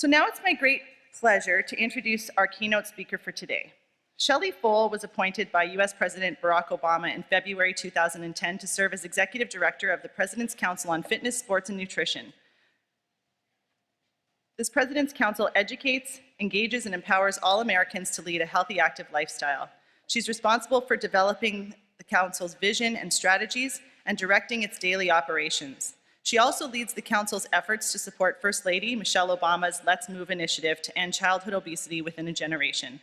So now it's my great pleasure to introduce our keynote speaker for today. Shellie Pfohl was appointed by US President Barack Obama in February 2010 to serve as Executive Director of the President's Council on Fitness, Sports, and Nutrition. This President's Council educates, engages, and empowers all Americans to lead a healthy, active lifestyle. She's responsible for developing the Council's vision and strategies and directing its daily operations. She also leads the Council's efforts to support First Lady Michelle Obama's Let's Move initiative to end childhood obesity within a generation.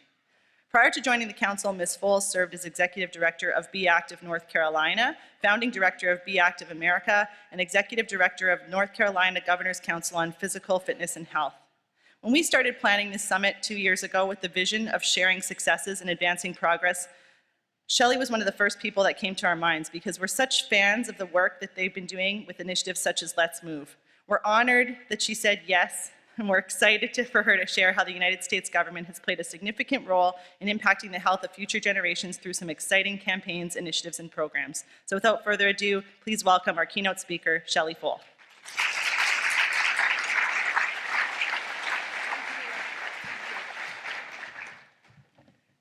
Prior to joining the Council, Ms. Pfohl served as Executive Director of Be Active North Carolina, Founding Director of Be Active America, and Executive Director of North Carolina Governor's Council on Physical Fitness and Health. When we started planning this summit 2 years ago with the vision of sharing successes and advancing progress, Shellie was one of the first people that came to our minds because we're such fans of the work that they've been doing with initiatives such as Let's Move. We're honored that she said yes, and we're excited for her to share how the United States government has played a significant role in impacting the health of future generations through some exciting campaigns, initiatives, and programs. So without further ado, please welcome our keynote speaker, Shellie Pfohl.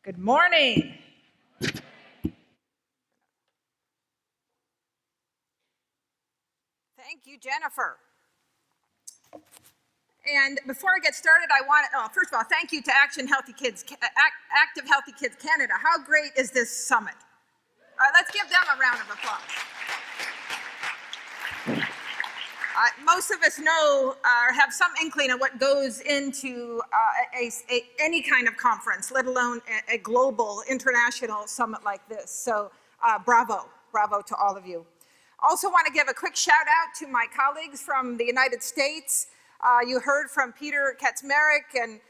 Good morning. Thank you, Jennifer. And before I get started, I want to, first of all, thank you to Active Healthy Kids Canada. How great is this summit? Let's give them a round of applause. Most of us know or have some inkling of what goes into any kind of conference, let alone a global, international summit like this. So bravo to all of you. Also want to give a quick shout out to my colleagues from the United States. You heard from Peter Kaczmarek, and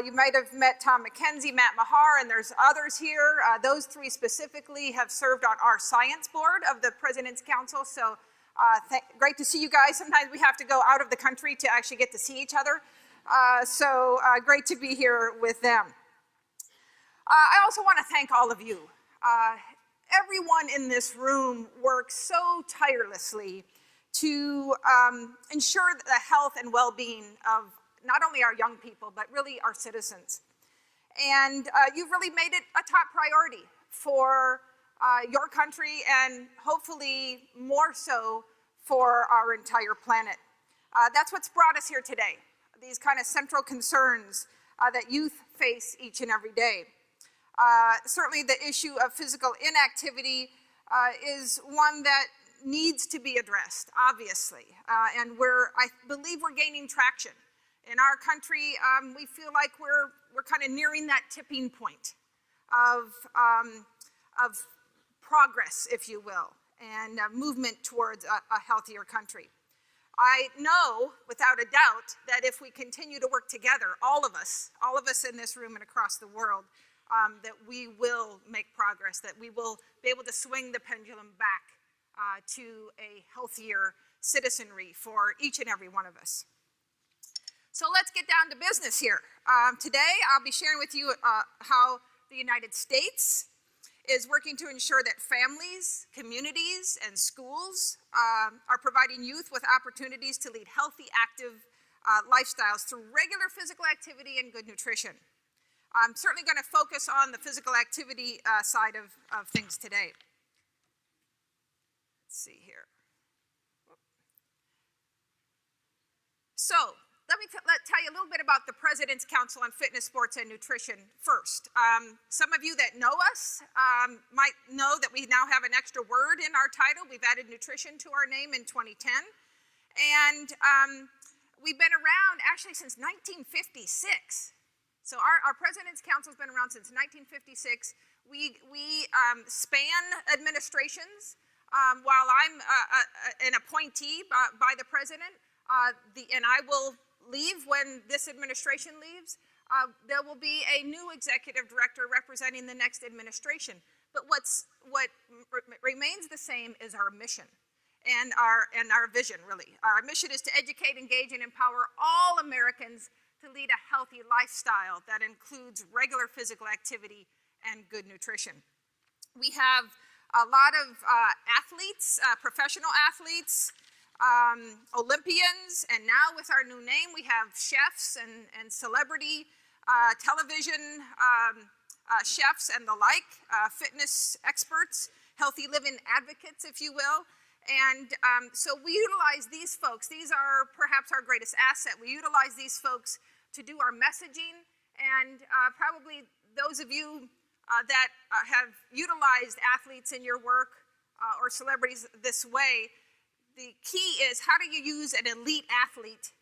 you might have met Tom McKenzie, Matt Mahar, and there's others here. Those three specifically have served on our science board of the President's Council, so great to see you guys. Sometimes we have to go out of the country to actually get to see each other, so great to be here with them. I also want to thank all of you. Everyone in this room works so tirelessly to ensure the health and well-being of not only our young people, but really our citizens. And you've really made it a top priority for your country and hopefully more so for our entire planet. That's what's brought us here today, these kind of central concerns that youth face each and every day. Certainly the issue of physical inactivity is one that needs to be addressed, obviously, and I believe we're gaining traction. In our country, we feel like we're kind of nearing that tipping point of progress, if you will, and movement towards a healthier country. I know, without a doubt, that if we continue to work together, all of us in this room and across the world, that we will make progress, that we will be able to swing the pendulum back to a healthier citizenry for each and every one of us. So let's get down to business here. Today, I'll be sharing with you how the United States is working to ensure that families, communities, and schools are providing youth with opportunities to lead healthy, active lifestyles through regular physical activity and good nutrition. I'm certainly going to focus on the physical activity side of things today. Let's see here. So, let me tell you a little bit about the President's Council on Fitness, Sports, and Nutrition first. Some of you that know us might know that we now have an extra word in our title. We've added nutrition to our name in 2010. And we've been around actually since 1956. So our President's Council has been around since 1956. We span administrations. While I'm an appointee by the President, and I will leave when this administration leaves, there will be a new executive director representing the next administration. But what remains the same is our mission and our vision, really. Our mission is to educate, engage, and empower all Americans to lead a healthy lifestyle that includes regular physical activity and good nutrition. We have a lot of athletes, professional athletes, Olympians, and now with our new name, we have chefs and celebrity television chefs and the like, fitness experts, healthy living advocates, if you will. And so we utilize these folks. These are perhaps our greatest asset. We utilize these folks to do our messaging, and probably those of you that have utilized athletes in your work or celebrities this way, the key is, how do you use an elite athlete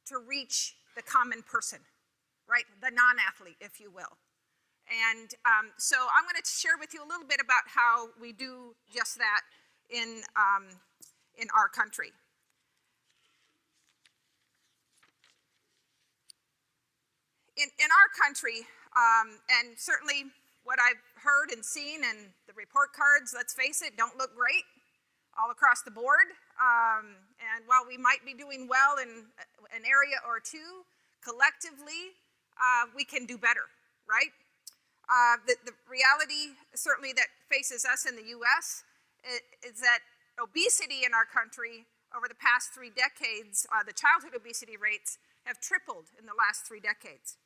to reach the common person, right? The non-athlete, if you will. And so I'm going to share with you a little bit about how we do just that in our country. In our country, and certainly what I've heard and seen, and the report cards, let's face it, don't look great all across the board. And while we might be doing well in an area or two, collectively, we can do better, right? The reality certainly that faces us in the US is that obesity in our country over the past 3 decades, the childhood obesity rates have tripled in the last 3 decades.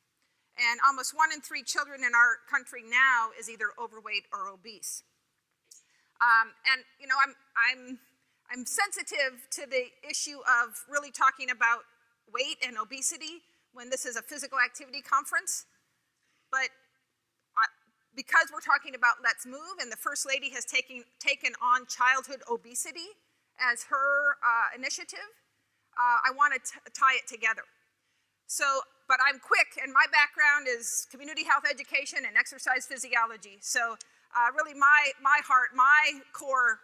And almost 1 in 3 children in our country now is either overweight or obese. And you know, I'm sensitive to the issue of really talking about weight and obesity when this is a physical activity conference. But because we're talking about Let's Move, and the First Lady has taken on childhood obesity as her initiative, I want to tie it together. So, but I'm quick, and my background is community health education and exercise physiology. So really my heart, my core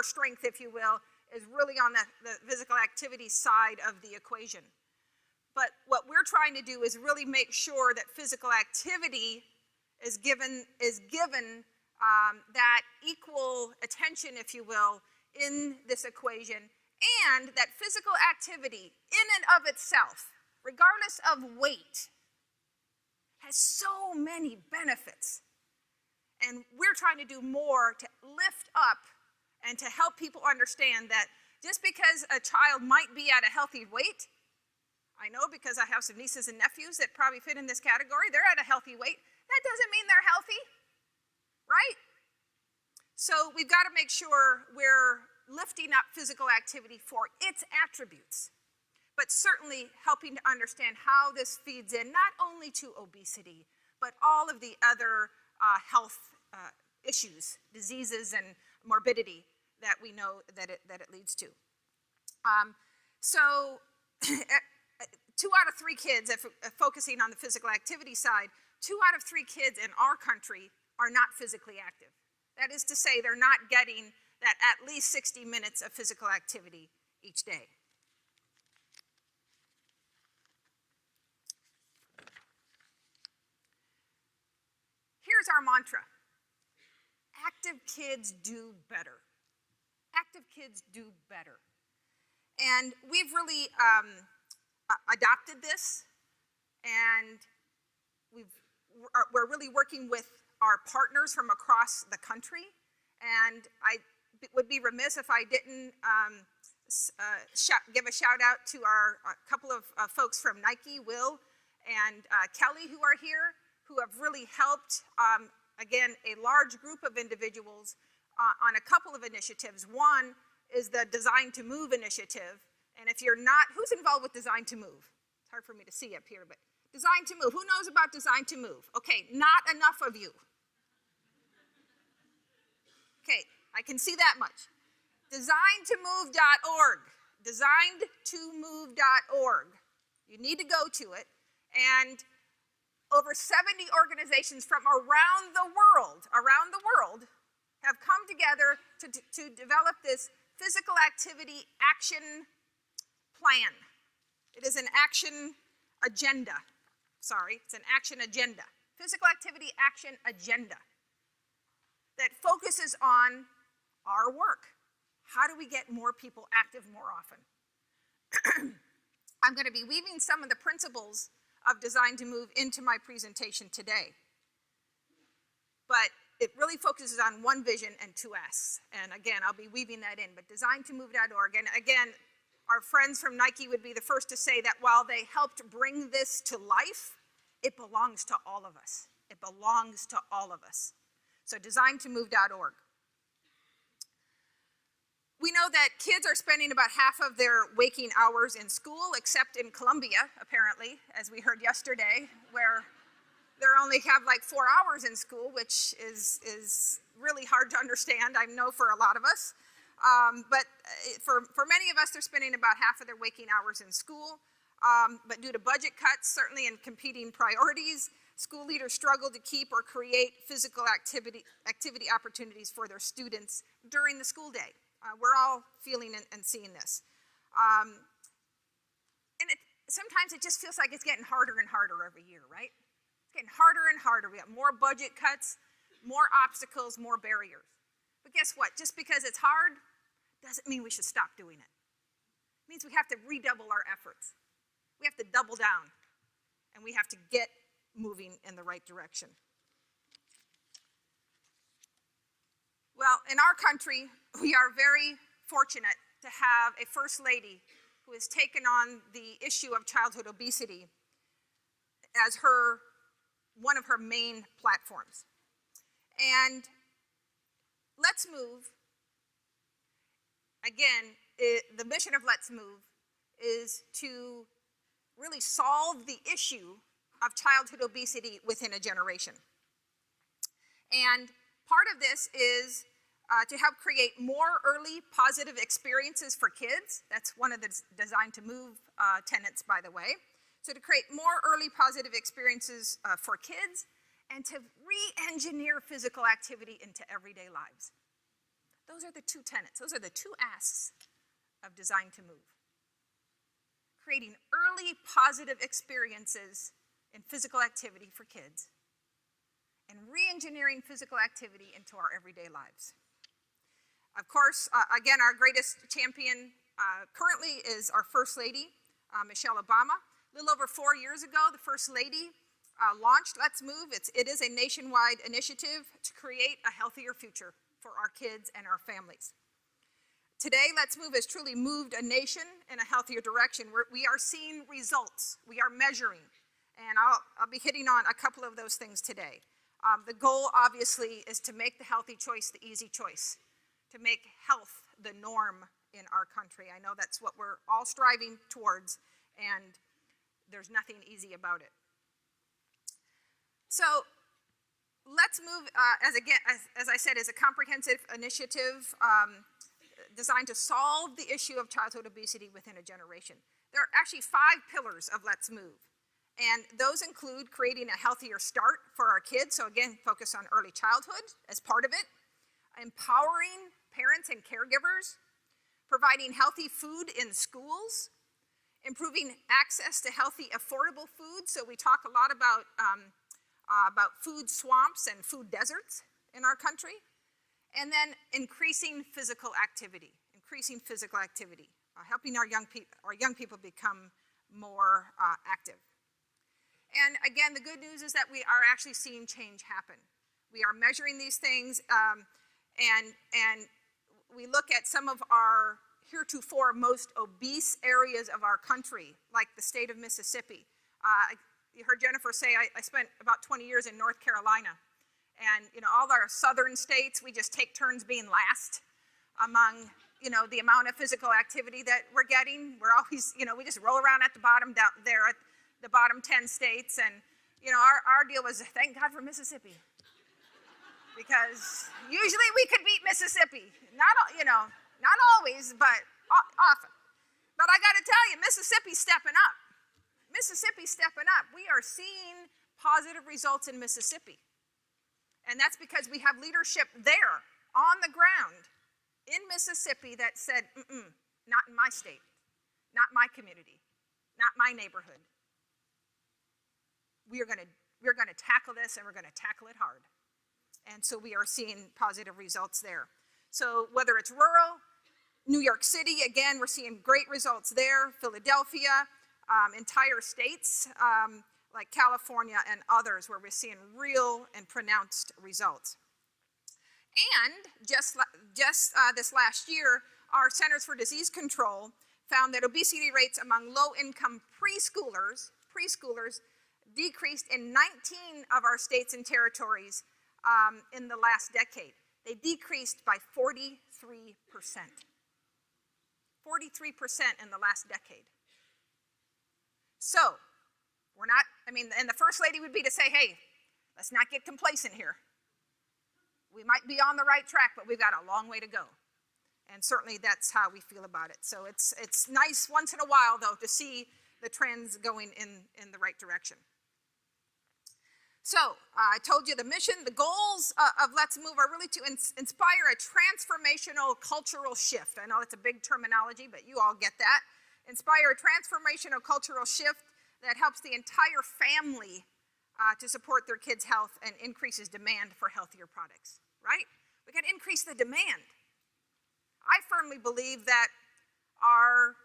strength, if you will, is really on the physical activity side of the equation. But what we're trying to do is really make sure that physical activity is given that equal attention, if you will, in this equation, and that physical activity in and of itself, regardless of weight, has so many benefits. And we're trying to do more to lift up and to help people understand that just because a child might be at a healthy weight, I know because I have some nieces and nephews that probably fit in this category, they're at a healthy weight, that doesn't mean they're healthy, right? So we've got to make sure we're lifting up physical activity for its attributes, but certainly helping to understand how this feeds in not only to obesity, but all of the other health issues, diseases, and morbidity that we know that it leads to. So 2 out of 3 kids, if focusing on the physical activity side, 2 out of 3 kids in our country are not physically active. That is to say, they're not getting that at least 60 minutes of physical activity each day. Here's our mantra. Active kids do better. Active kids do better. And we've really adopted this, and we're really working with our partners from across the country. And I would be remiss if I didn't give a shout out to a couple of folks from Nike, Will and Kelly, who are here, who have really helped, again, a large group of individuals on a couple of initiatives. One is the Design to Move initiative. And if you're not, who's involved with Design to Move? It's hard for me to see up here, but Design to Move. Who knows about Design to Move? Okay, not enough of you. Okay, I can see that much. Designtomove.org. Designedtomove.org. You need to go to it. And over 70 organizations from around the world have come together to develop this physical activity action plan. It is an action agenda. Sorry, it's an action agenda. Physical activity action agenda that focuses on our work. How do we get more people active more often? I'm going to be weaving some of the principles of Design to Move into my presentation today. But it really focuses on one vision and two asks. And again, I'll be weaving that in, but designtomove.org. And again, our friends from Nike would be the first to say that while they helped bring this to life, it belongs to all of us. It belongs to all of us. So designtomove.org. We know that kids are spending about half of their waking hours in school, except in Colombia, apparently, as we heard yesterday, where they only have like 4 hours in school, which is really hard to understand, I know, for a lot of us. But for many of us, they're spending about half of their waking hours in school. But due to budget cuts, certainly, and competing priorities, school leaders struggle to keep or create physical activity opportunities for their students during the school day. We're all feeling and seeing this. And sometimes it just feels like it's getting harder and harder every year, right? It's getting harder and harder. We have more budget cuts, more obstacles, more barriers. But guess what? Just because it's hard doesn't mean we should stop doing it. It means we have to redouble our efforts. We have to double down, and we have to get moving in the right direction. Well, in our country, we are very fortunate to have a First Lady who has taken on the issue of childhood obesity as one of her main platforms. And Let's Move, again, the mission of Let's Move is to really solve the issue of childhood obesity within a generation. And part of this is to help create more early positive experiences for kids. That's one of the Design to Move tenets, by the way. So to create more early positive experiences for kids and to re-engineer physical activity into everyday lives. Those are the two tenets. Those are the two asks of Design to Move. Creating early positive experiences in physical activity for kids and re-engineering physical activity into our everyday lives. Of course, again, our greatest champion currently is our First Lady, Michelle Obama. A little over 4 years ago, the First Lady launched Let's Move. It is a nationwide initiative to create a healthier future for our kids and our families. Today, Let's Move has truly moved a nation in a healthier direction. We are seeing results. We are measuring. And I'll be hitting on a couple of those things today. The goal, obviously, is to make the healthy choice the easy choice, to make health the norm in our country. I know that's what we're all striving towards, and there's nothing easy about it. So Let's Move, as I said, is a comprehensive initiative designed to solve the issue of childhood obesity within a generation. There are actually 5 pillars of Let's Move. And those include creating a healthier start for our kids. So again, focus on early childhood as part of it. Empowering parents and caregivers. Providing healthy food in schools. Improving access to healthy, affordable food. So we talk a lot about food swamps and food deserts in our country. And then increasing physical activity. Helping our young people become more active. And again, the good news is that we are actually seeing change happen. We are measuring these things, and we look at some of our heretofore most obese areas of our country, like the state of Mississippi. You heard Jennifer say I spent about 20 years in North Carolina. And all our southern states, we just take turns being last among the amount of physical activity that we're getting. We're always, we just roll around at the bottom down there at the bottom 10 states. And, our deal was, thank God for Mississippi. Because usually we could beat Mississippi. Not always, but often. But I got to tell you, Mississippi's stepping up. We are seeing positive results in Mississippi. And that's because we have leadership there on the ground in Mississippi that said, not in my state, not my community, not my neighborhood. We're going to tackle this, and we're going to tackle it hard. And so we are seeing positive results there. So whether it's rural, New York City, again, we're seeing great results there. Philadelphia, entire states like California and others where we're seeing real and pronounced results. And just this last year, our Centers for Disease Control found that obesity rates among low-income preschoolers decreased in 19 of our states and territories in the last decade. They decreased by 43%. 43% in the last decade. So, and the First Lady would be to say, hey, let's not get complacent here. We might be on the right track, but we've got a long way to go. And certainly that's how we feel about it. So it's nice once in a while, though, to see the trends going in the right direction. So I told you the mission, the goals of Let's Move are really to inspire a transformational cultural shift. I know it's a big terminology, but you all get that. Inspire a transformational cultural shift that helps the entire family to support their kids' health and increases demand for healthier products, right? We got to increase the demand. I firmly believe that our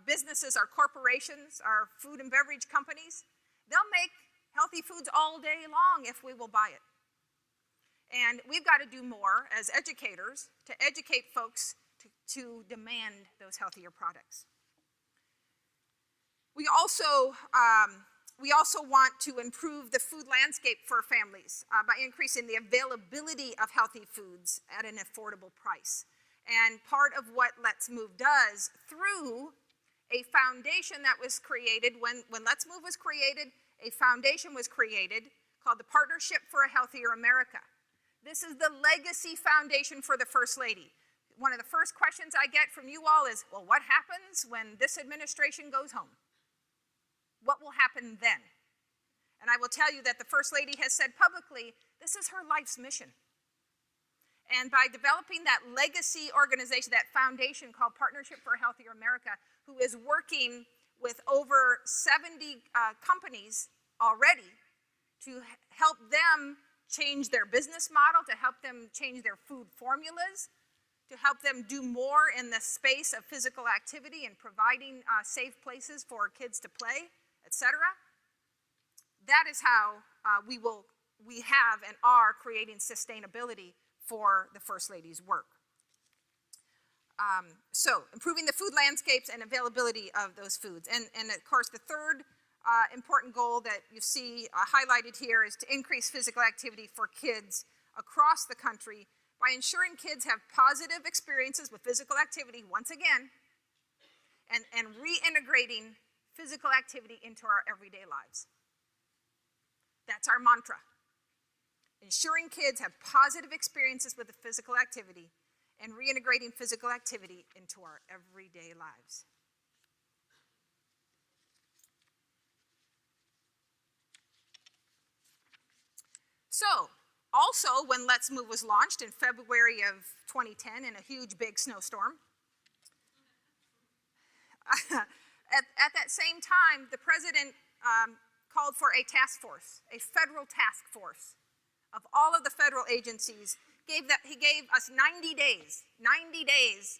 businesses, our corporations, our food and beverage companies, they'll make healthy foods all day long if we will buy it. And we've got to do more as educators to educate folks to demand those healthier products. We also want to improve the food landscape for families by increasing the availability of healthy foods at an affordable price. And part of what Let's Move does through a foundation that was created, when Let's Move was created, a foundation was created called the Partnership for a Healthier America. This is the legacy foundation for the First Lady. One of the first questions I get from you all is, well, what happens when this administration goes home? What will happen then? And I will tell you that the First Lady has said publicly, this is her life's mission. And by developing that legacy organization, that foundation called Partnership for a Healthier America, who is working with over 70 companies already to help them change their business model, to help them change their food formulas, to help them do more in the space of physical activity and providing safe places for kids to play, etc. That is how we have and are creating sustainability for the First Lady's work. So, improving the food landscapes and availability of those foods. And of course, the third important goal that you see highlighted here is to increase physical activity for kids across the country by ensuring kids have positive experiences with physical activity, once again, and reintegrating physical activity into our everyday lives. That's our mantra. Ensuring kids have positive experiences with the physical activity and reintegrating physical activity into our everyday lives. So, also when Let's Move was launched in February of 2010 in a huge big snowstorm, at that same time, the president called for a task force, a federal task force of all of the federal agencies. He gave us 90 days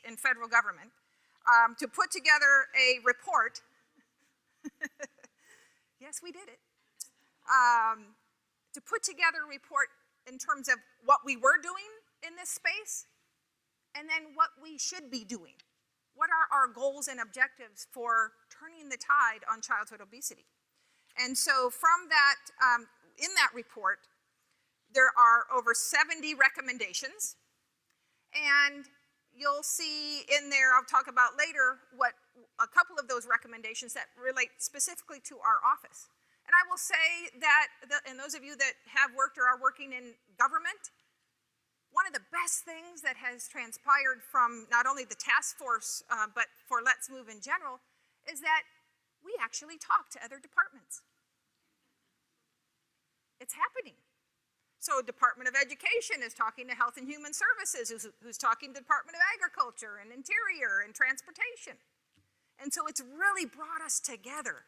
in federal government to put together a report. Yes, we did it. To put together a report in terms of what we were doing in this space and then what we should be doing. What are our goals and objectives for turning the tide on childhood obesity? And so from that, in that report, there are over 70 recommendations, and you'll see in there, I'll talk about later, what a couple of those recommendations that relate specifically to our office. And I will say that, and those of you that have worked or are working in government, one of the best things that has transpired from not only the task force, but for Let's Move in general, is that we actually talk to other departments. It's happening. So Department of Education is talking to Health and Human Services, who's talking to Department of Agriculture and Interior and Transportation. And so it's really brought us together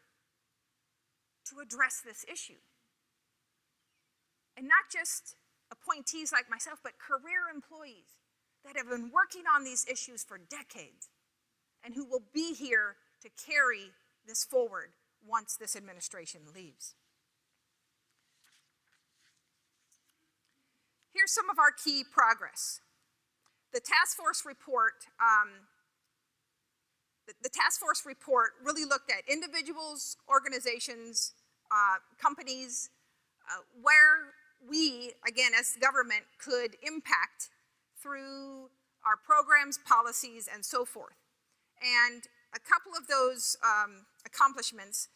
to address this issue. And not just appointees like myself, but career employees that have been working on these issues for decades and who will be here to carry this forward once this administration leaves. here's some of our key progress. The Taskforce report, really looked at individuals, organizations, companies, where we, again, as government, could impact through our programs, policies, and so forth. And a couple of those accomplishments,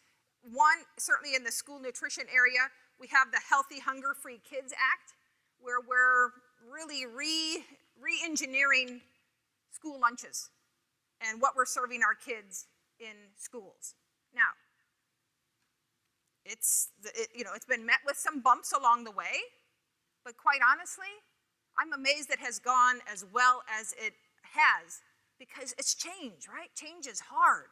one, certainly in the school nutrition area, we have the Healthy Hunger-Free Kids Act, where we're really re-engineering school lunches and what we're serving our kids in schools. Now, it's been met with some bumps along the way, but quite honestly, I'm amazed it has gone as well as it has, because it's change, right? Change is hard.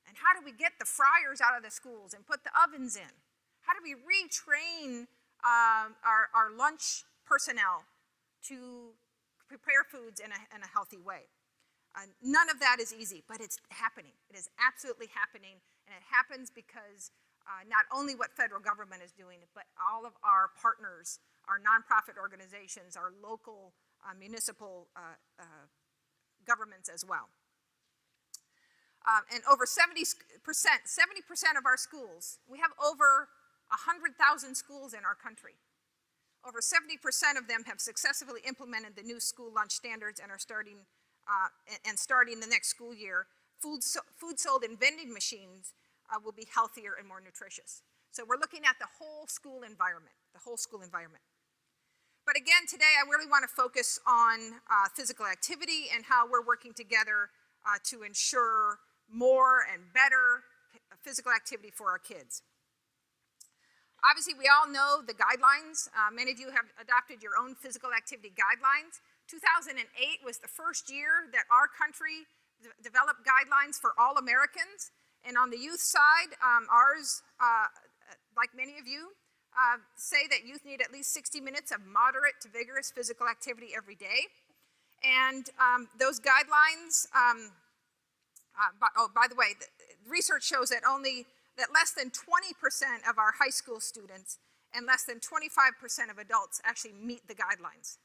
And how do we get the fryers out of the schools and put the ovens in? How do we retrain our lunch personnel to prepare foods in a healthy way? None of that is easy, but it's happening. It is absolutely happening, and it happens because not only what federal government is doing, but all of our partners, our nonprofit organizations, our local municipal governments as well. And over 70% of our schools, we have over 100,000 schools in our country. Over 70% of them have successfully implemented the new school lunch standards and are starting the next school year. Food sold in vending machines will be healthier and more nutritious. So we're looking at the whole school environment, But again, today I really want to focus on physical activity and how we're working together to ensure more and better physical activity for our kids. Obviously, we all know the guidelines. Many of you have adopted your own physical activity guidelines. 2008 was the first year that our country developed guidelines for all Americans. And on the youth side, ours, like many of you, say that youth need at least 60 minutes of moderate to vigorous physical activity every day. And those guidelines, by the way, the research shows that less than 20% of our high school students and less than 25% of adults actually meet the guidelines.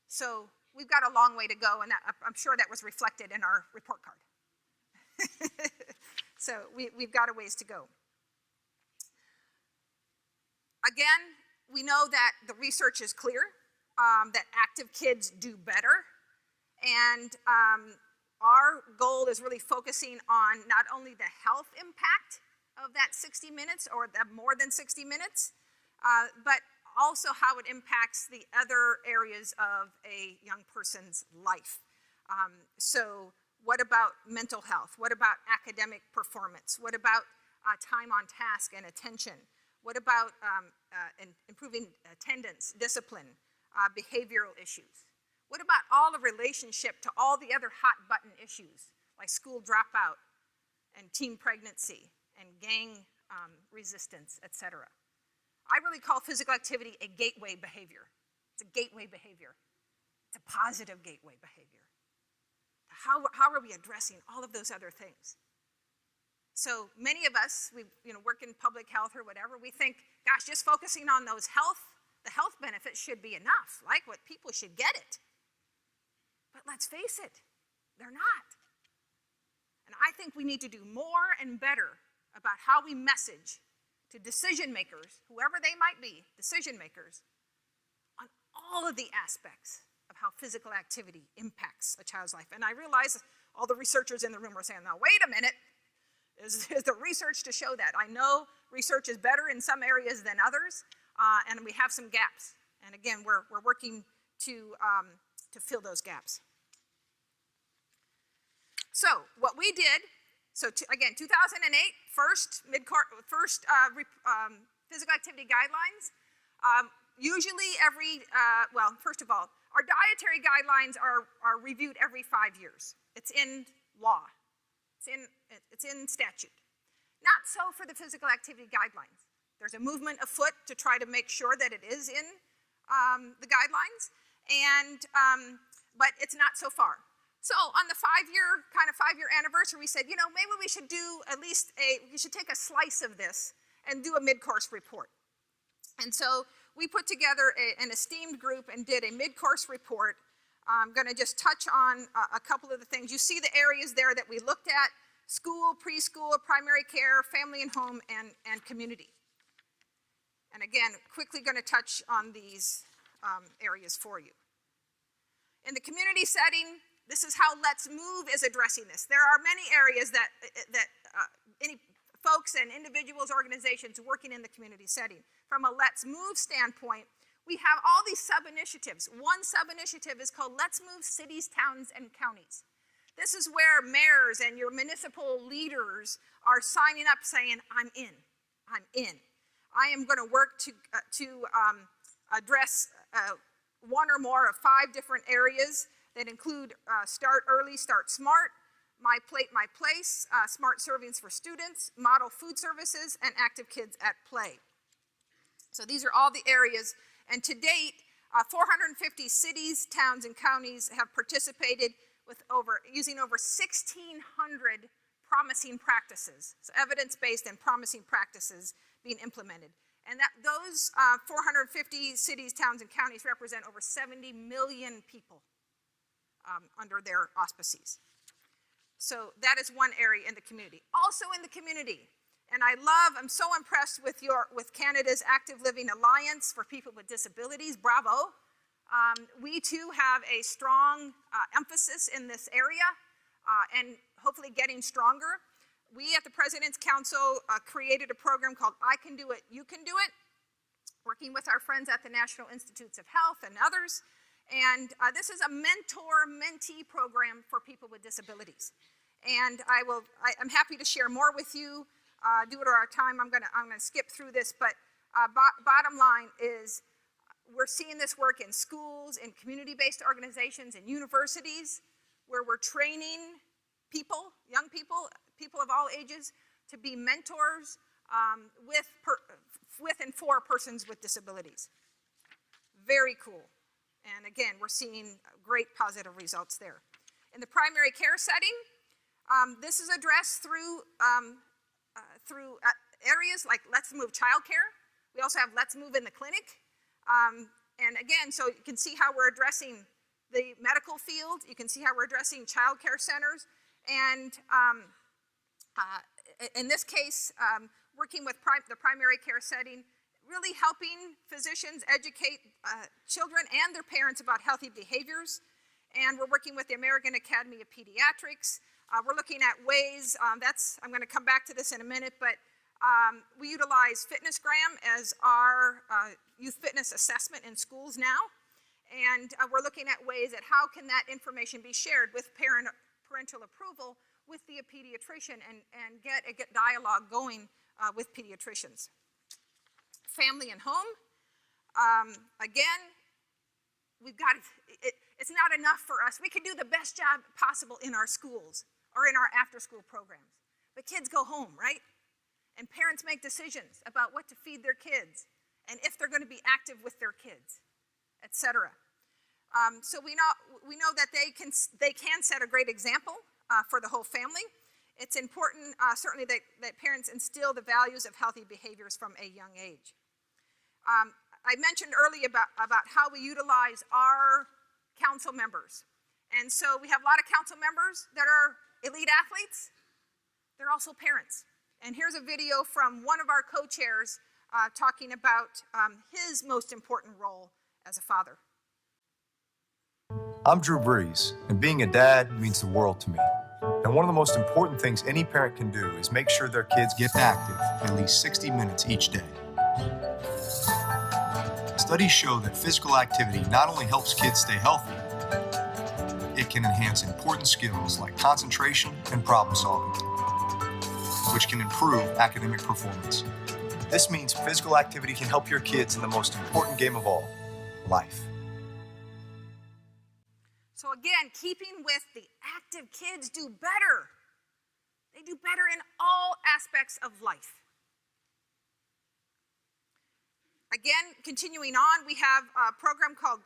So we've got a long way to go, and I'm sure that was reflected in our report card. So we've got a ways to go. Again, we know that the research is clear, that active kids do better, and our goal is really focusing on not only the health impact of that 60 minutes or the more than 60 minutes, but also how it impacts the other areas of a young person's life. So what about mental health? What about academic performance? What about time on task and attention? What about improving attendance, discipline, behavioral issues? What about all the relationship to all the other hot button issues like school dropout and teen pregnancy and gang resistance, etc.? I really call physical activity a gateway behavior. It's a gateway behavior. It's a positive gateway behavior. How are we addressing all of those other things? So many of us, we work in public health or whatever, we think, gosh, just focusing on the health benefits should be enough, like what people should get it. But let's face it, they're not. And I think we need to do more and better about how we message to decision makers, whoever they might be, decision makers, on all of the aspects of how physical activity impacts a child's life. And I realize all the researchers in the room are saying, now wait a minute, is the research to show that? I know research is better in some areas than others, and we have some gaps. And again, we're working to fill those gaps. So what we did, again, 2008, first physical activity guidelines. Usually first of all, our dietary guidelines are reviewed every 5 years. It's in law. It's in statute. Not so for the physical activity guidelines. There's a movement afoot to try to make sure that it is in the guidelines, but it's not so far. So on the 5-year anniversary, we said, maybe we should do we should take a slice of this and do a mid-course report. And so we put together an esteemed group and did a mid-course report. I'm going to just touch on a couple of the things. You see the areas there that we looked at: school, preschool, primary care, family and home, and community. And again, quickly going to touch on these areas for you. In the community setting, this is how Let's Move is addressing this. There are many areas that any folks and individuals, organizations working in the community setting. From a Let's Move standpoint, we have all these sub-initiatives. One sub-initiative is called Let's Move Cities, Towns, and Counties. This is where mayors and your municipal leaders are signing up saying, I'm in, I'm in. I am going to work to address one or more of 5 different areas that include Start Early, Start Smart, My Plate, My Place, Smart Servings for Students, Model Food Services, and Active Kids at Play. So these are all the areas, and to date, 450 cities, towns, and counties have participated with using over 1,600 promising practices, so evidence-based and promising practices being implemented. And those 450 cities, towns, and counties represent over 70 million people under their auspices. So that is one area in the community. Also in the community, and I'm so impressed with Canada's Active Living Alliance for People with Disabilities. Bravo. We too have a strong emphasis in this area and hopefully getting stronger. We at the President's Council created a program called I Can Do It, You Can Do It, working with our friends at the National Institutes of Health and others. And this is a mentor-mentee program for people with disabilities. And I'm happy to share more with you. Due to our time, I'm gonna skip through this, but bottom line is we're seeing this work in schools, in community-based organizations, in universities, where we're training people, young people, people of all ages, to be mentors with and for persons with disabilities. Very cool. And again, we're seeing great positive results there. In the primary care setting, this is addressed through areas like Let's Move Childcare. We also have Let's Move in the Clinic. And again, so you can see how we're addressing the medical field. You can see how we're addressing childcare centers. And in this case, working with the primary care setting, really helping physicians educate children and their parents about healthy behaviors. And we're working with the American Academy of Pediatrics. We're looking at ways, I'm going to come back to this in a minute, but we utilize FitnessGram as our youth fitness assessment in schools now. And we're looking at ways at how can that information be shared with parental approval with the pediatrician and get a dialogue going with pediatricians. Family and home, again, it's not enough for us. We can do the best job possible in our schools or in our after-school programs, but kids go home, right? And parents make decisions about what to feed their kids and if they're going to be active with their kids, etc. So we know that they can set a great example for the whole family. It's important, certainly, that parents instill the values of healthy behaviors from a young age. I mentioned earlier about how we utilize our council members. And so we have a lot of council members that are elite athletes. They're also parents. And here's a video from one of our co-chairs talking about his most important role as a father. I'm Drew Brees, and being a dad means the world to me. And one of the most important things any parent can do is make sure their kids get active at least 60 minutes each day. Studies show that physical activity not only helps kids stay healthy, it can enhance important skills like concentration and problem solving, which can improve academic performance. This means physical activity can help your kids in the most important game of all, life. So again, keeping with the active kids do better. They do better in all aspects of life. Again, continuing on, we have a program called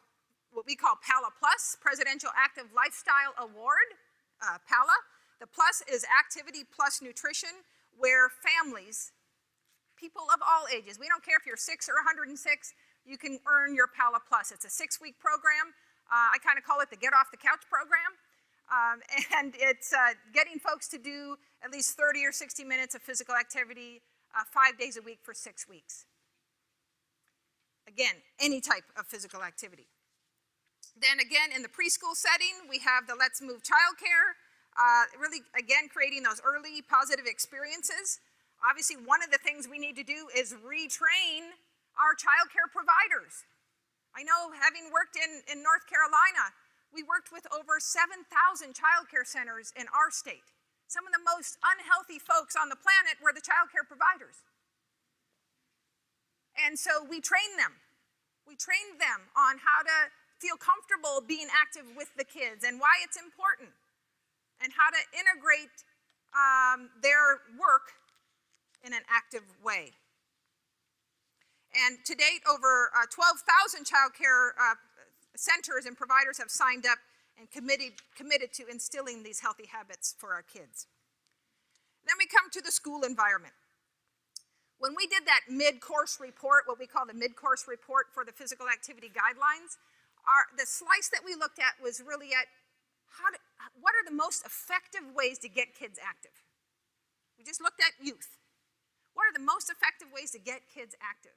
what we call PALA Plus, Presidential Active Lifestyle Award, PALA. The plus is activity plus nutrition, where families, people of all ages, we don't care if you're 6 or 106, you can earn your PALA Plus. It's a 6-week program. I kind of call it the Get Off the Couch program. And it's getting folks to do at least 30 or 60 minutes of physical activity 5 days a week for 6 weeks. Again, any type of physical activity. Then again, in the preschool setting, we have the Let's Move childcare, really, again, creating those early positive experiences. Obviously, one of the things we need to do is retrain our childcare providers. I know, having worked in North Carolina, we worked with over 7,000 childcare centers in our state. Some of the most unhealthy folks on the planet were the childcare providers. And so we trained them. We trained them on how to feel comfortable being active with the kids and why it's important, and how to integrate their work in an active way. And to date, over 12,000 childcare centers and providers have signed up and committed to instilling these healthy habits for our kids. Then we come to the school environment. When we did that mid-course report, what we call the mid-course report for the physical activity guidelines, the slice that we looked at was really at what are the most effective ways to get kids active? We just looked at youth. What are the most effective ways to get kids active?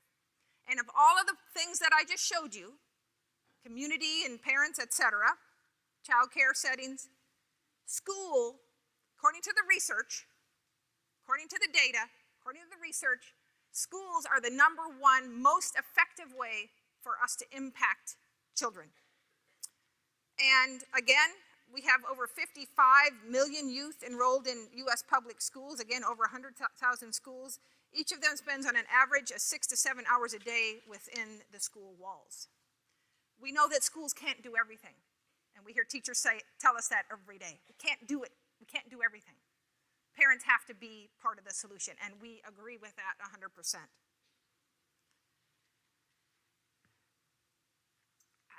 And of all of the things that I just showed you, community and parents, etc., child care settings, school, according to the research, according to the data, according to the research, schools are the #1 most effective way for us to impact children. And again, we have over 55 million youth enrolled in U.S. public schools, again, over 100,000 schools. Each of them spends on an average of 6 to 7 hours a day within the school walls. We know that schools can't do everything, and we hear teachers tell us that every day. We can't do it. We can't do everything. Parents have to be part of the solution, and we agree with that 100%.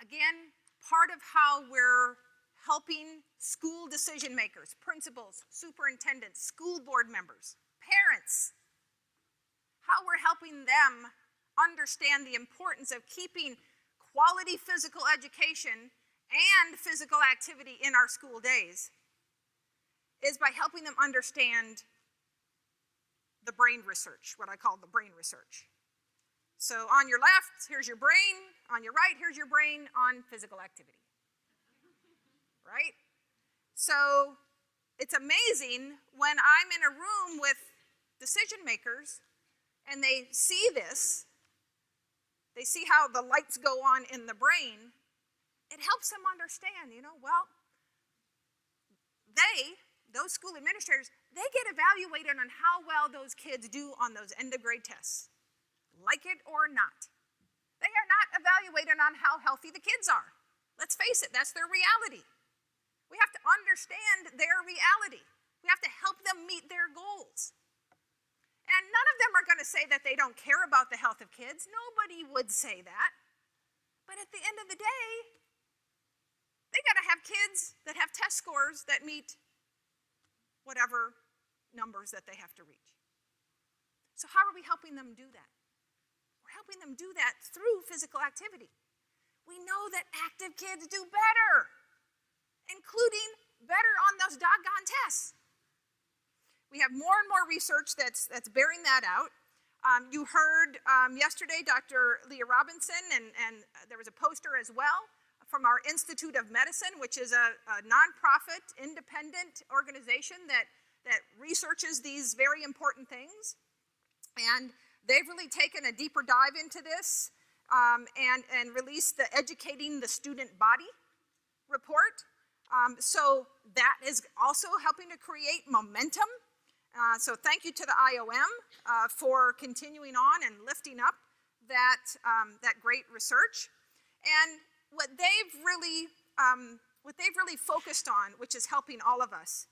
Again, part of how we're helping school decision makers, principals, superintendents, school board members, parents, how we're helping them understand the importance of keeping quality physical education and physical activity in our school days is by helping them understand the brain research, what I call the brain research. So on your left, here's your brain. On your right, here's your brain on physical activity. Right? So it's amazing when I'm in a room with decision makers and they see this, they see how the lights go on in the brain, it helps them understand, well, those school administrators, they get evaluated on how well those kids do on those end of grade tests, like it or not. They are not evaluated on how healthy the kids are. Let's face it, that's their reality. We have to understand their reality. We have to help them meet their goals. And none of them are going to say that they don't care about the health of kids. Nobody would say that. But at the end of the day, they got to have kids that have test scores that meet whatever numbers that they have to reach. So how are we helping them do that? We're helping them do that through physical activity. We know that active kids do better, including better on those doggone tests. We have more and more research that's bearing that out. You heard yesterday Dr. Leah Robinson, and there was a poster as well from our Institute of Medicine, which is a nonprofit, independent organization that researches these very important things. And they've really taken a deeper dive into this and released the Educating the Student Body report. So that is also helping to create momentum. So thank you to the IOM for continuing on and lifting up that great research. And what they've really focused on, which is helping all of us,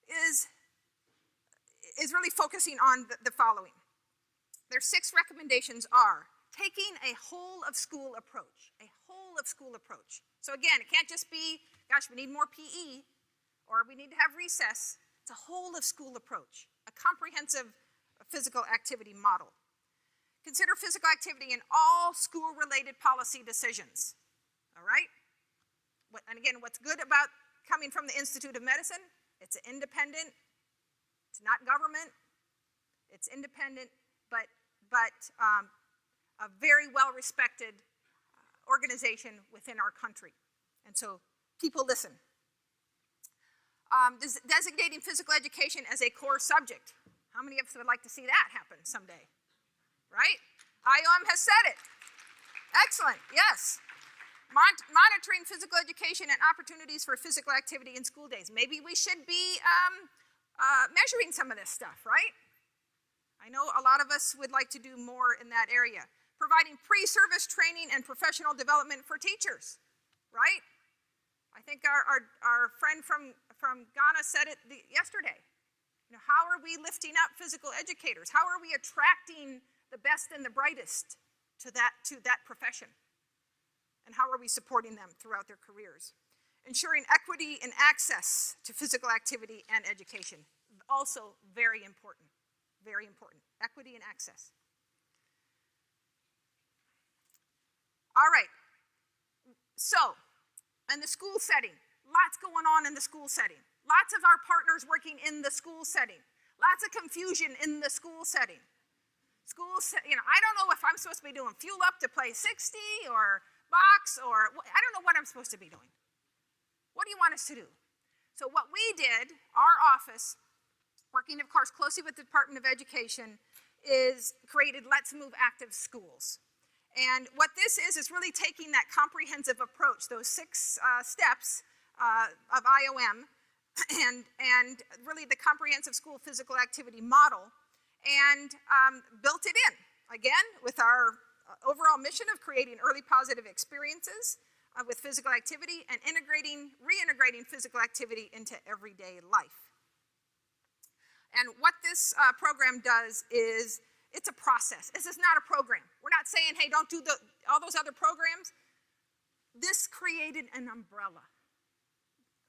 is really focusing on the following. Their 6 recommendations are taking a whole of school approach, a whole of school approach. So again, it can't just be, gosh, we need more PE, or we need to have recess. It's a whole of school approach, a comprehensive physical activity model. Consider physical activity in all school-related policy decisions. All right? And again, what's good about coming from the Institute of Medicine, it's independent, it's not government, it's independent, but a very well-respected organization within our country. And so people listen. Designating physical education as a core subject. How many of us would like to see that happen someday? Right? IOM has said it. Excellent, yes. Monitoring physical education and opportunities for physical activity in school days. Maybe we should be measuring some of this stuff, right? I know a lot of us would like to do more in that area. Providing pre-service training and professional development for teachers, right? I think our friend from Ghana said it yesterday. You know, how are we lifting up physical educators? How are we attracting the best and the brightest to that profession? And how are we supporting them throughout their careers? Ensuring equity and access to physical activity and education. Also very important, very important. Equity and access. All right, so in the school setting, lots going on in the school setting. Lots of our partners working in the school setting. Lots of confusion in the school setting. I don't know if I'm supposed to be doing fuel up to play 60 or box, or I don't know what I'm supposed to be doing. What do you want us to do? So what we did, our office, working of course closely with the Department of Education, is created Let's Move Active Schools. And what this is really taking that comprehensive approach, those 6 steps of IOM, and really the comprehensive school physical activity model, and built it in, again, with our overall mission of creating early positive experiences with physical activity and reintegrating physical activity into everyday life. And what this program does is, it's a process. This is not a program. We're not saying, hey, don't do all those other programs. This created an umbrella.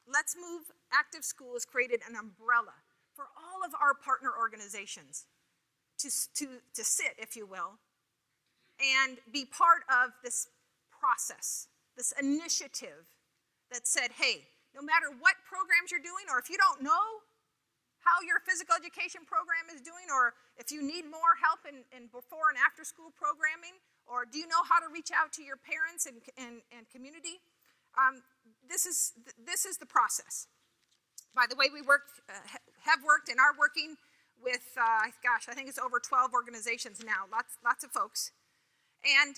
Let's Move Active Schools created an umbrella for all of our partner organizations to sit, if you will, and be part of this process, this initiative that said, hey, no matter what programs you're doing, or if you don't know how your physical education program is doing, or if you need more help in before and after school programming, or do you know how to reach out to your parents and community, this is the process. By the way, we have worked and are working with, I think it's over 12 organizations now, lots of folks. And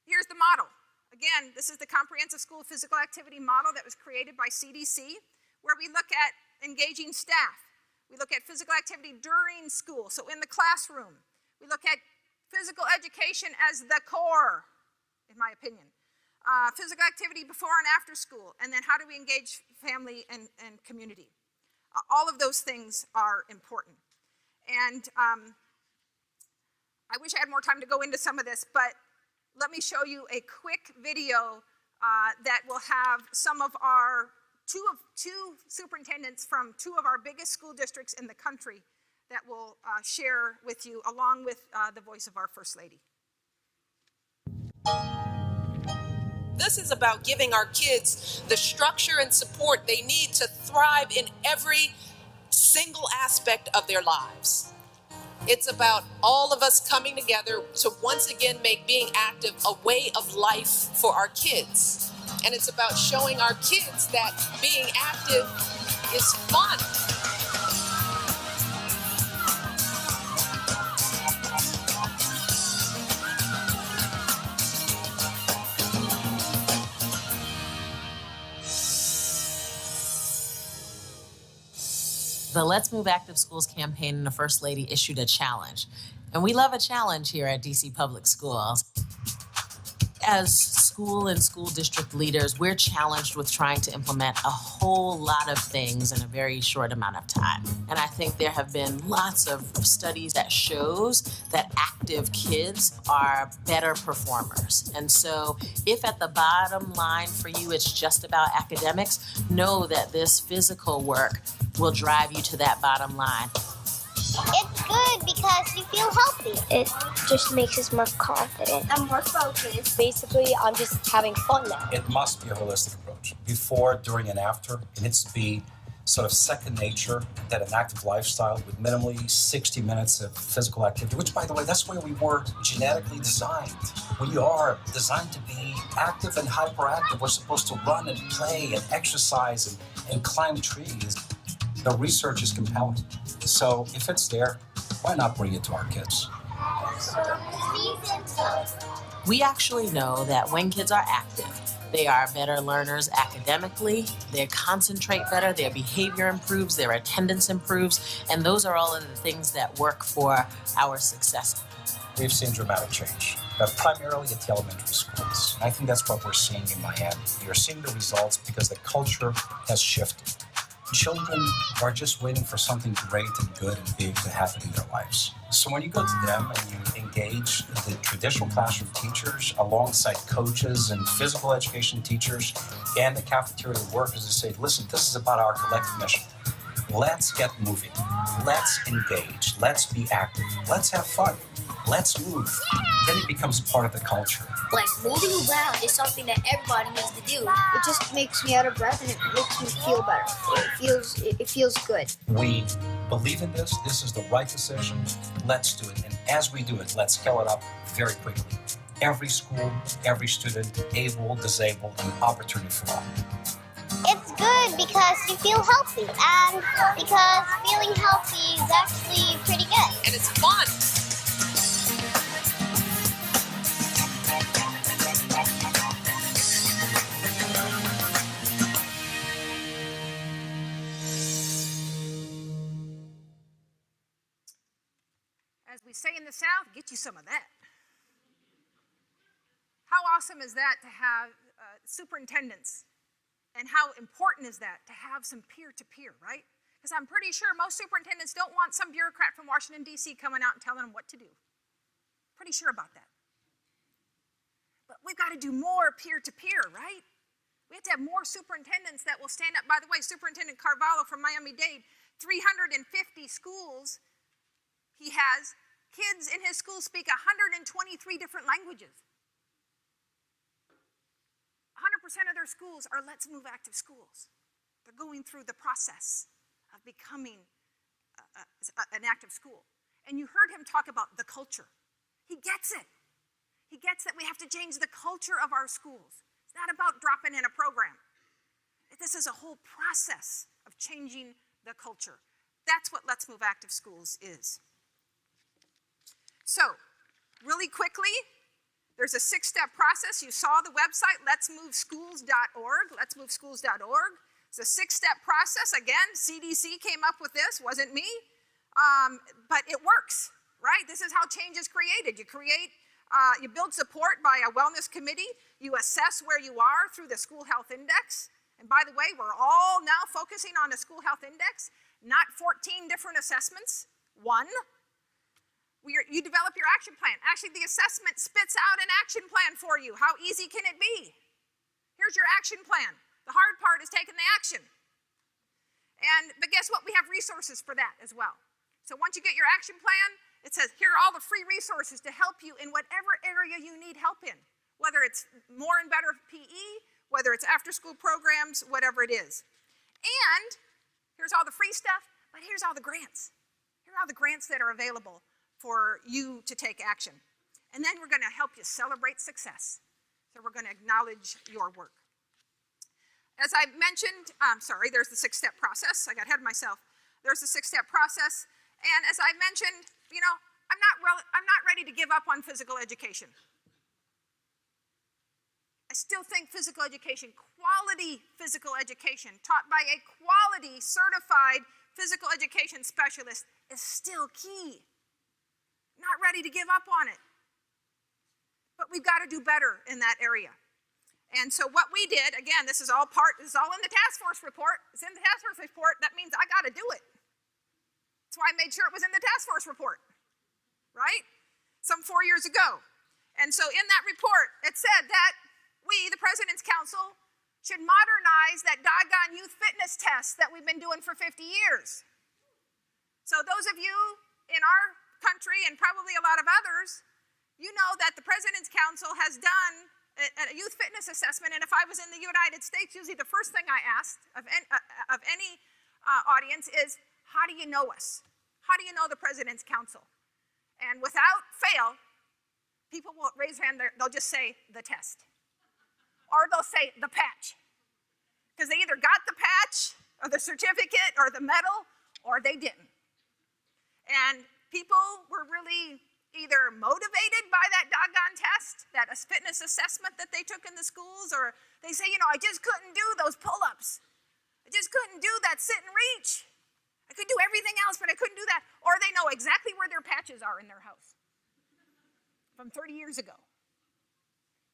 here's the model. Again, this is the Comprehensive School Physical Activity Model that was created by CDC, where we look at engaging staff. We look at physical activity during school, so in the classroom. We look at physical education as the core, in my opinion. Physical activity before and after school, and then how do we engage family and community. All of those things are important. And I wish I had more time to go into some of this, but let me show you a quick video that will have some of our two superintendents from 2 of our biggest school districts in the country that will share with you, along with the voice of our First Lady. This is about giving our kids the structure and support they need to thrive in every single aspect of their lives. It's about all of us coming together to once again make being active a way of life for our kids. And it's about showing our kids that being active is fun. The Let's Move Active Schools campaign and the First Lady issued a challenge. And we love a challenge here at DC Public Schools. As school and school district leaders, we're challenged with trying to implement a whole lot of things in a very short amount of time. And I think there have been lots of studies that shows that active kids are better performers. And so if at the bottom line for you it's just about academics, know that this physical work will drive you to that bottom line. It's good because you feel healthy. It just makes us more confident and more focused. Basically, I'm just having fun now. It must be a holistic approach. Before, during, and after. It needs to be sort of second nature, that an active lifestyle with minimally 60 minutes of physical activity, which, by the way, that's where we were genetically designed. We are designed to be active and hyperactive. We're supposed to run and play and exercise and climb trees. The research is compelling. So if it's there, why not bring it to our kids? We actually know that when kids are active, they are better learners academically, they concentrate better, their behavior improves, their attendance improves, and those are all of the things that work for our success. We've seen dramatic change, but primarily at the elementary schools. I think that's what we're seeing in Miami. You're seeing the results because the culture has shifted. Children are just waiting for something great and good and big to happen in their lives. So when you go to them and you engage the traditional classroom teachers alongside coaches and physical education teachers and the cafeteria workers and say, listen, this is about our collective mission. Let's get moving. Let's engage. Let's be active. Let's have fun. Let's move. Then it becomes part of the culture. Like, moving around is something that everybody needs to do. It just makes me out of breath and it makes me feel better. It feels good. We believe in this. This is the right decision. Let's do it. And as we do it, let's scale it up very quickly. Every school, every student, able, disabled, an opportunity for all. It's good because you feel healthy, and because feeling healthy is actually pretty good. And it's fun. As we say in the South, get you some of that. How awesome is that to have superintendents? And how important is that to have some peer-to-peer, right? Because I'm pretty sure most superintendents don't want some bureaucrat from Washington, D.C. coming out and telling them what to do. Pretty sure about that. But we've got to do more peer-to-peer, right? We have to have more superintendents that will stand up. By the way, Superintendent Carvalho from Miami-Dade, 350 schools he has. Kids in his school speak 123 different languages. 100% of their schools are Let's Move active schools. They're going through the process of becoming an active school. And you heard him talk about the culture. He gets it. He gets that we have to change the culture of our schools. It's not about dropping in a program. This is a whole process of changing the culture. That's what Let's Move active schools is. So, really quickly, there's a 6-step process. You saw the website, letsmoveschools.org, letsmoveschools.org. It's a 6-step process. Again, CDC came up with this, wasn't me. But it works, right? This is how change is created. You build support by a wellness committee. You assess where you are through the school health index. And by the way, we're all now focusing on the school health index, not 14 different assessments, one. You develop your action plan. Actually, the assessment spits out an action plan for you. How easy can it be? Here's your action plan. The hard part is taking the action. But guess what? We have resources for that as well. So once you get your action plan, it says, here are all the free resources to help you in whatever area you need help in, whether it's more and better PE, whether it's after-school programs, whatever it is. And here's all the free stuff, but here's all the grants. Here are all the grants that are available for you to take action. And then we're going to help you celebrate success. So we're going to acknowledge your work. As I mentioned, there's the 6-step process. I got ahead of myself. There's the 6-step process. And as I mentioned, I'm not ready to give up on physical education. I still think physical education, quality physical education, taught by a quality certified physical education specialist is still key. Not ready to give up on it. But we've got to do better in that area. And so what we did, again, this is all in the Taskforce report. It's in the Taskforce report. That means I got to do it. That's why I made sure it was in the Taskforce report, right? Some 4 years ago. And so in that report, it said that we, the President's Council, should modernize that doggone youth fitness test that we've been doing for 50 years. So those of you in our country and probably a lot of others, you know that the President's Council has done a youth fitness assessment, and if I was in the United States, usually the first thing I asked of any audience is, how do you know us? How do you know the President's Council? And without fail, people will raise their hand, they'll just say the test. Or they'll say the patch. Because they either got the patch, or the certificate, or the medal, or they didn't. And people were really either motivated by that doggone test, that fitness assessment that they took in the schools, or they say, you know, I just couldn't do those pull-ups. I just couldn't do that sit and reach. I could do everything else, but I couldn't do that. Or they know exactly where their patches are in their house from 30 years ago.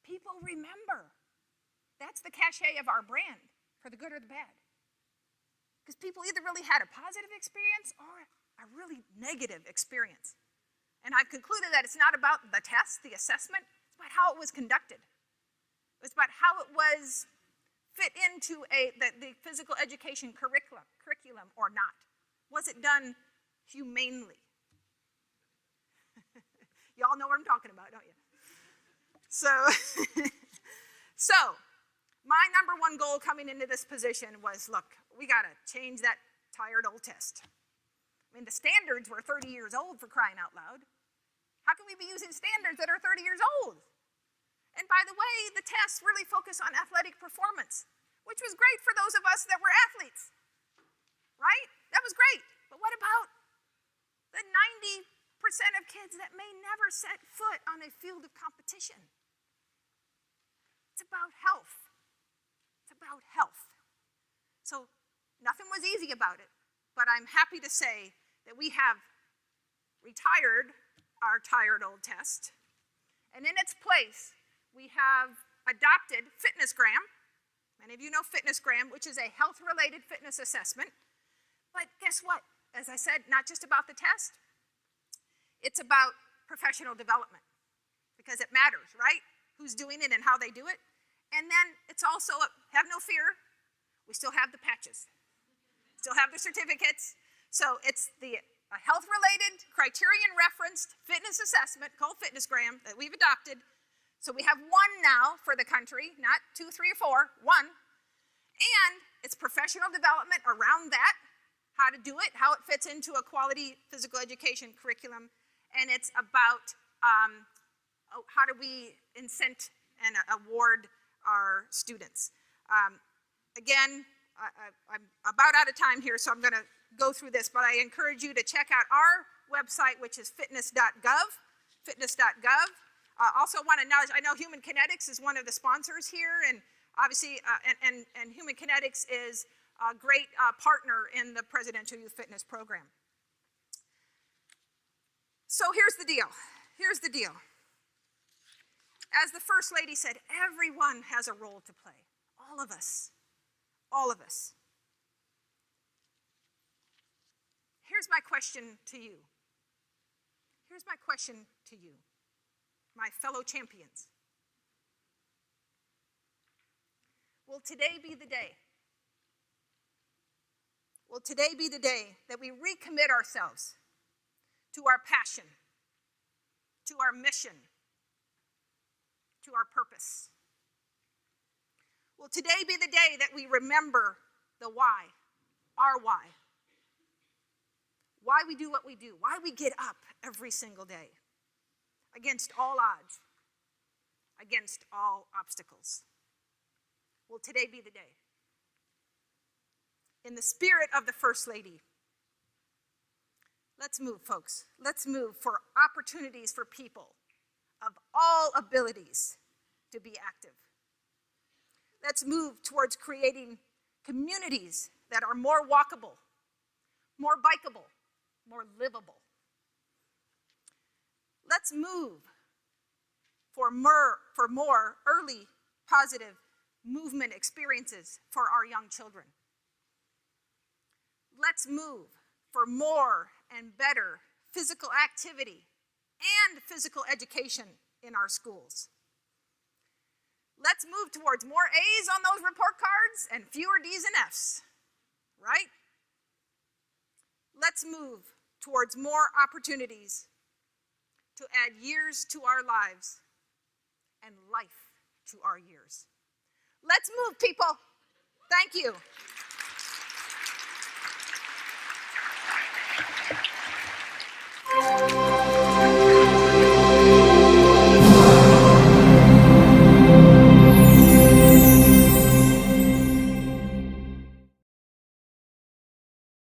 People remember. That's the cachet of our brand, for the good or the bad. Because people either really had a positive experience or a really negative experience. And I've concluded that it's not about the test, the assessment, it's about how it was conducted. It's about how it was fit into the physical education curriculum or not. Was it done humanely? Y'all know what I'm talking about, don't you? So my number one goal coming into this position was, look, we got to change that tired old test. I mean, the standards were 30 years old, for crying out loud. How can we be using standards that are 30 years old? And by the way, the tests really focus on athletic performance, which was great for those of us that were athletes, right? That was great. But what about the 90% of kids that may never set foot on a field of competition? It's about health. It's about health. So nothing was easy about it, but I'm happy to say that we have retired our tired old test, and in its place, we have adopted FitnessGram. Many of you know FitnessGram, which is a health-related fitness assessment. But guess what? As I said, not just about the test, it's about professional development, because it matters, right? Who's doing it and how they do it. And then it's also, have no fear, we still have the patches, still have the certificates. So it's the a health-related, criterion-referenced fitness assessment called FitnessGram that we've adopted. So we have one now for the country, not 2, 3, or 4, one. And it's professional development around that, how to do it, how it fits into a quality physical education curriculum. And it's about how do we incent and award our students. Again, I'm about out of time here, so I'm going to go through this, but I encourage you to check out our website, which is fitness.gov, fitness.gov. Also want to acknowledge, I know Human Kinetics is one of the sponsors here, and obviously, and Human Kinetics is a great partner in the Presidential Youth Fitness Program. So here's the deal. Here's the deal. As the First Lady said, everyone has a role to play. All of us. All of us. Here's my question to you. Here's my question to you, my fellow champions. Will today be the day? Will today be the day that we recommit ourselves to our passion, to our mission, to our purpose? Will today be the day that we remember the why, our why? Why we do what we do, why we get up every single day, against all odds, against all obstacles. Will today be the day? In the spirit of the First Lady, let's move, folks. Let's move for opportunities for people of all abilities to be active. Let's move towards creating communities that are more walkable, more bikeable, more livable. Let's move for more early positive movement experiences for our young children. Let's move for more and better physical activity and physical education in our schools. Let's move towards more A's on those report cards and fewer D's and F's, right? Let's move towards more opportunities to add years to our lives and life to our years. Let's move, people. Thank you.